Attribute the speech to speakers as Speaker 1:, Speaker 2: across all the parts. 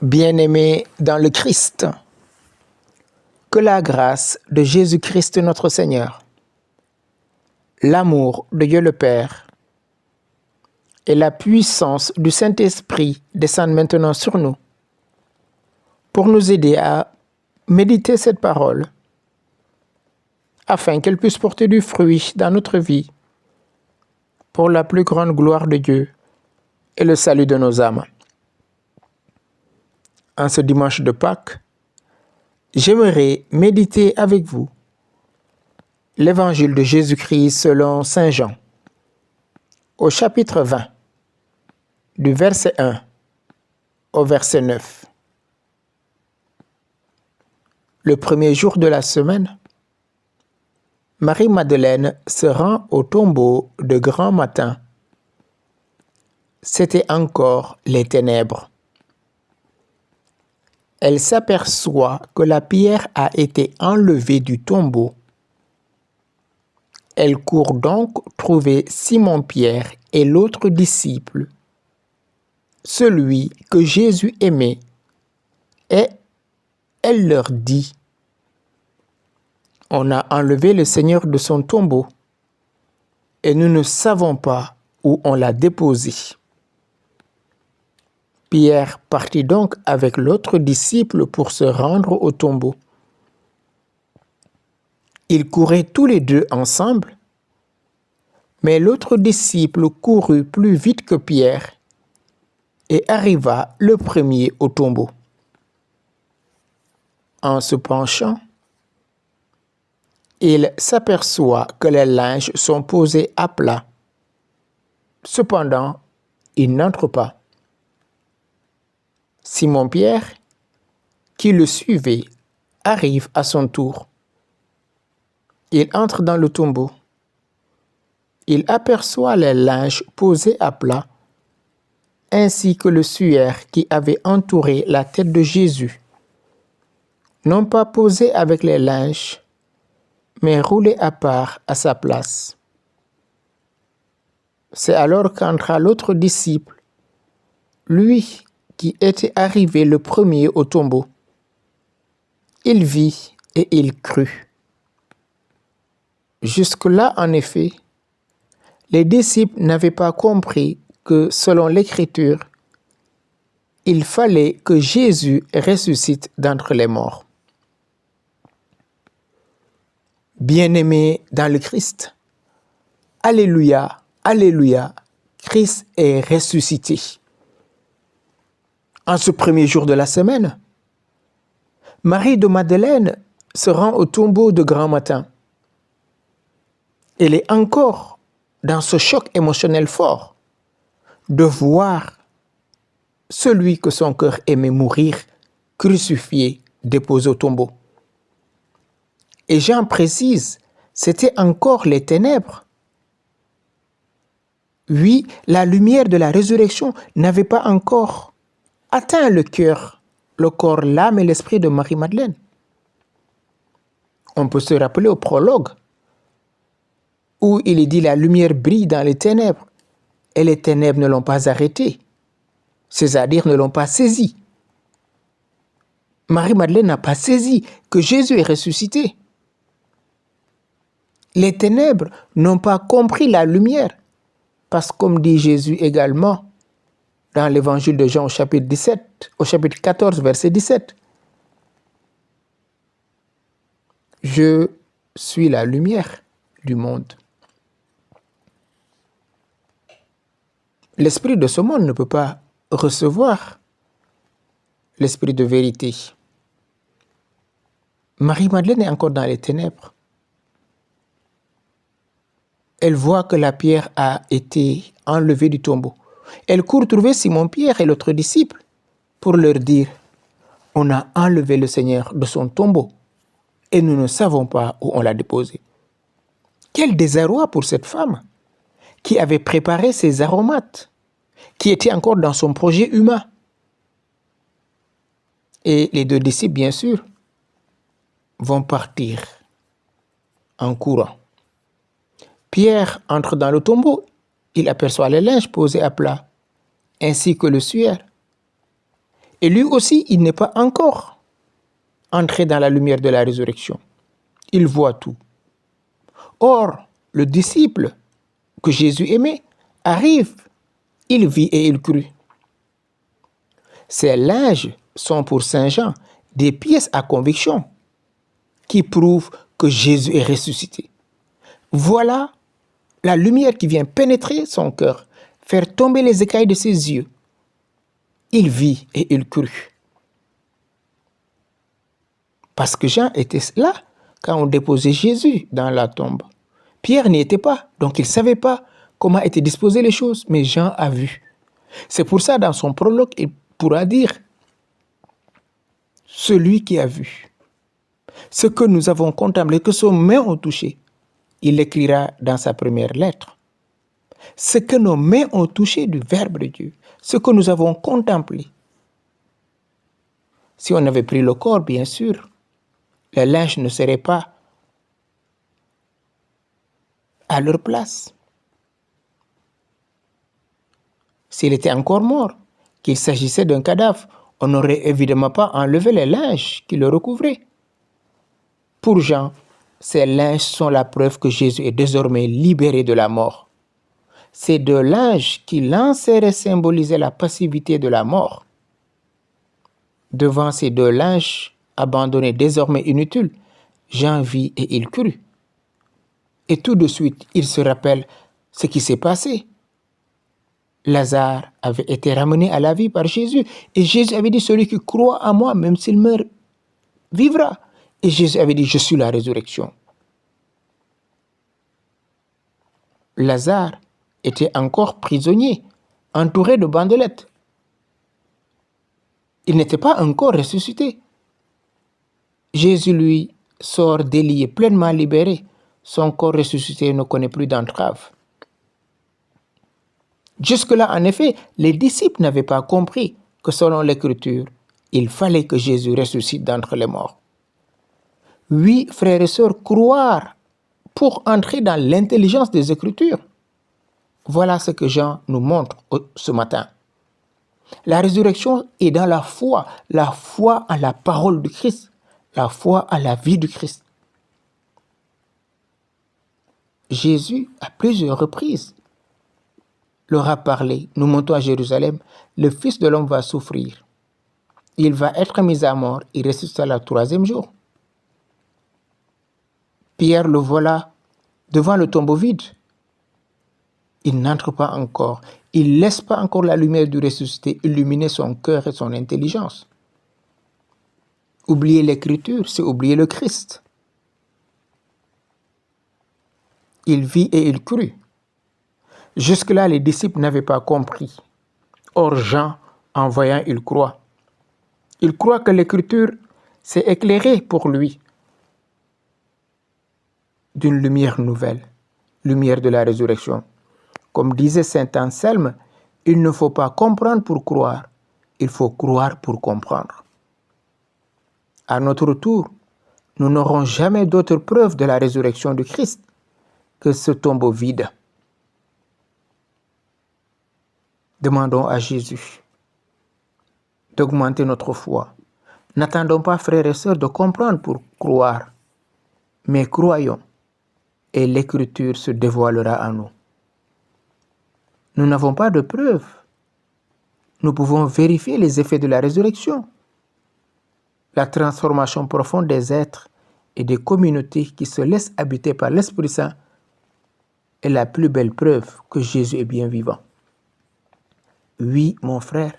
Speaker 1: Bien-aimés dans le Christ, que la grâce de Jésus-Christ notre Seigneur, l'amour de Dieu le Père et la puissance du Saint-Esprit descendent maintenant sur nous pour nous aider à méditer cette parole afin qu'elle puisse porter du fruit dans notre vie pour la plus grande gloire de Dieu et le salut de nos âmes. En ce dimanche de Pâques, j'aimerais méditer avec vous l'Évangile de Jésus-Christ selon Saint Jean, au chapitre 20, du verset 1 au verset 9. Le premier jour de la semaine, Marie-Madeleine se rend au tombeau de grand matin. C'était encore les ténèbres. Elle s'aperçoit que la pierre a été enlevée du tombeau. Elle court donc trouver Simon-Pierre et l'autre disciple, celui que Jésus aimait, et elle leur dit: « On a enlevé le Seigneur de son tombeau, et nous ne savons pas où on l'a déposé. » Pierre partit donc avec l'autre disciple pour se rendre au tombeau. Ils couraient tous les deux ensemble, mais l'autre disciple courut plus vite que Pierre et arriva le premier au tombeau. En se penchant, il s'aperçoit que les linges sont posés à plat. Cependant, il n'entre pas. Simon-Pierre, qui le suivait, arrive à son tour. Il entre dans le tombeau. Il aperçoit les linges posés à plat, ainsi que le suaire qui avait entouré la tête de Jésus, non pas posé avec les linges, mais roulé à part à sa place. C'est alors qu'entra l'autre disciple, lui qui était arrivé le premier au tombeau. Il vit et il crut. Jusque-là, en effet, les disciples n'avaient pas compris que, selon l'Écriture, il fallait que Jésus ressuscite d'entre les morts. Bien-aimés dans le Christ, Alléluia, Alléluia, Christ est ressuscité. En ce premier jour de la semaine, Marie de Madeleine se rend au tombeau de grand matin. Elle est encore dans ce choc émotionnel fort de voir celui que son cœur aimait mourir, crucifié, déposé au tombeau. Et Jean précise, c'était encore les ténèbres. Oui, la lumière de la résurrection n'avait pas encore atteint le cœur, le corps, l'âme et l'esprit de Marie-Madeleine. On peut se rappeler au prologue, où il est dit: la lumière brille dans les ténèbres, et les ténèbres ne l'ont pas arrêté, c'est-à-dire ne l'ont pas saisi. Marie-Madeleine n'a pas saisi que Jésus est ressuscité. Les ténèbres n'ont pas compris la lumière, parce que comme dit Jésus également dans l'évangile de Jean au chapitre 14, verset 17, « Je suis la lumière du monde. » L'esprit de ce monde ne peut pas recevoir l'esprit de vérité. Marie-Madeleine est encore dans les ténèbres. Elle voit que la pierre a été enlevée du tombeau. Elle court trouver Simon-Pierre et l'autre disciple pour leur dire: « On a enlevé le Seigneur de son tombeau et nous ne savons pas où on l'a déposé. » Quel désarroi pour cette femme qui avait préparé ses aromates, qui était encore dans son projet humain. Et les deux disciples, bien sûr, vont partir en courant. Pierre entre dans le tombeau. Il aperçoit les linges posés à plat, ainsi que le suaire. Et lui aussi, il n'est pas encore entré dans la lumière de la résurrection. Il voit tout. Or, le disciple que Jésus aimait arrive, il vit et il crut. Ces linges sont pour Saint Jean des pièces à conviction qui prouvent que Jésus est ressuscité. Voilà la lumière qui vient pénétrer son cœur, faire tomber les écailles de ses yeux. Il vit et il crut. Parce que Jean était là quand on déposait Jésus dans la tombe. Pierre n'y était pas, donc il ne savait pas comment étaient disposées les choses, mais Jean a vu. C'est pour ça, dans son prologue, il pourra dire « Celui qui a vu, ce que nous avons contemplé, que nos mains ont touché », il écrira dans sa première lettre. Ce que nos mains ont touché du Verbe de Dieu, ce que nous avons contemplé. Si on avait pris le corps, bien sûr, les linges ne seraient pas à leur place. S'il était encore mort, qu'il s'agissait d'un cadavre, on n'aurait évidemment pas enlevé les linges qui le recouvraient. Pour Jean, ces linges sont la preuve que Jésus est désormais libéré de la mort. Ces deux linges qui l'enserraient symbolisaient la passivité de la mort. Devant ces deux linges abandonnés désormais inutiles, Jean vit et il crut. Et tout de suite, il se rappelle ce qui s'est passé. Lazare avait été ramené à la vie par Jésus. Et Jésus avait dit, celui qui croit en moi, même s'il meurt, vivra. Et Jésus avait dit, je suis la résurrection. Lazare était encore prisonnier, entouré de bandelettes. Il n'était pas encore ressuscité. Jésus, lui, sort délié, pleinement libéré. Son corps ressuscité ne connaît plus d'entrave. Jusque-là, en effet, les disciples n'avaient pas compris que selon l'Écriture, il fallait que Jésus ressuscite d'entre les morts. Oui, frères et sœurs, croire pour entrer dans l'intelligence des Écritures. Voilà ce que Jean nous montre ce matin. La résurrection est dans la foi en la parole du Christ, la foi à la vie du Christ. Jésus, à plusieurs reprises, leur a parlé, nous montons à Jérusalem, le Fils de l'homme va souffrir. Il va être mis à mort, il ressuscitera le troisième jour. Pierre le voilà devant le tombeau vide. Il n'entre pas encore, il ne laisse pas encore la lumière du ressuscité illuminer son cœur et son intelligence. Oublier l'écriture, c'est oublier le Christ. Il vit et il crut. Jusque-là, les disciples n'avaient pas compris. Or, Jean, en voyant, il croit. Il croit que l'écriture s'est éclairée pour lui d'une lumière nouvelle, lumière de la résurrection. Comme disait saint Anselme, il ne faut pas comprendre pour croire, il faut croire pour comprendre. À notre tour, nous n'aurons jamais d'autre preuve de la résurrection du Christ que ce tombeau vide. Demandons à Jésus d'augmenter notre foi. N'attendons pas, frères et sœurs, de comprendre pour croire, mais croyons et l'Écriture se dévoilera à nous. Nous n'avons pas de preuves. Nous pouvons vérifier les effets de la résurrection. La transformation profonde des êtres et des communautés qui se laissent habiter par l'Esprit Saint est la plus belle preuve que Jésus est bien vivant. Oui, mon frère,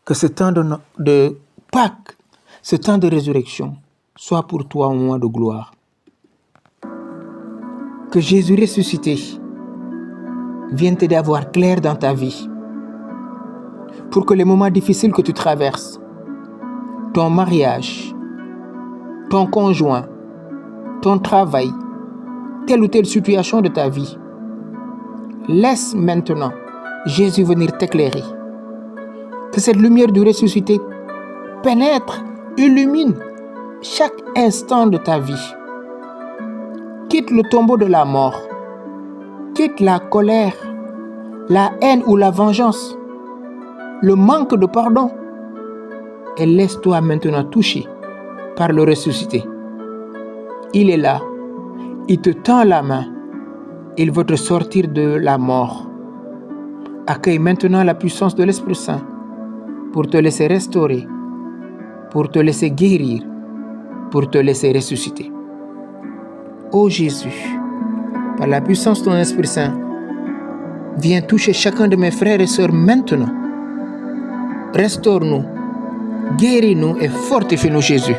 Speaker 1: que ce temps de Pâques, ce temps de résurrection, soit pour toi un moment de gloire. Que Jésus ressuscité vienne t'aider à voir clair dans ta vie. Pour que les moments difficiles que tu traverses, ton mariage, ton conjoint, ton travail, telle ou telle situation de ta vie, laisse maintenant Jésus venir t'éclairer. Que cette lumière du ressuscité pénètre, illumine chaque instant de ta vie. Quitte le tombeau de la mort. Quitte la colère, la haine ou la vengeance, le manque de pardon. et laisse-toi maintenant toucher par le ressuscité. Il est là, il te tend la main, il veut te sortir de la mort. Accueille maintenant la puissance de l'Esprit Saint pour te laisser restaurer, pour te laisser guérir, pour te laisser ressusciter. Ô Jésus, par la puissance de ton Esprit Saint, viens toucher chacun de mes frères et sœurs maintenant. Restaure-nous, guéris-nous et fortifie-nous, Jésus.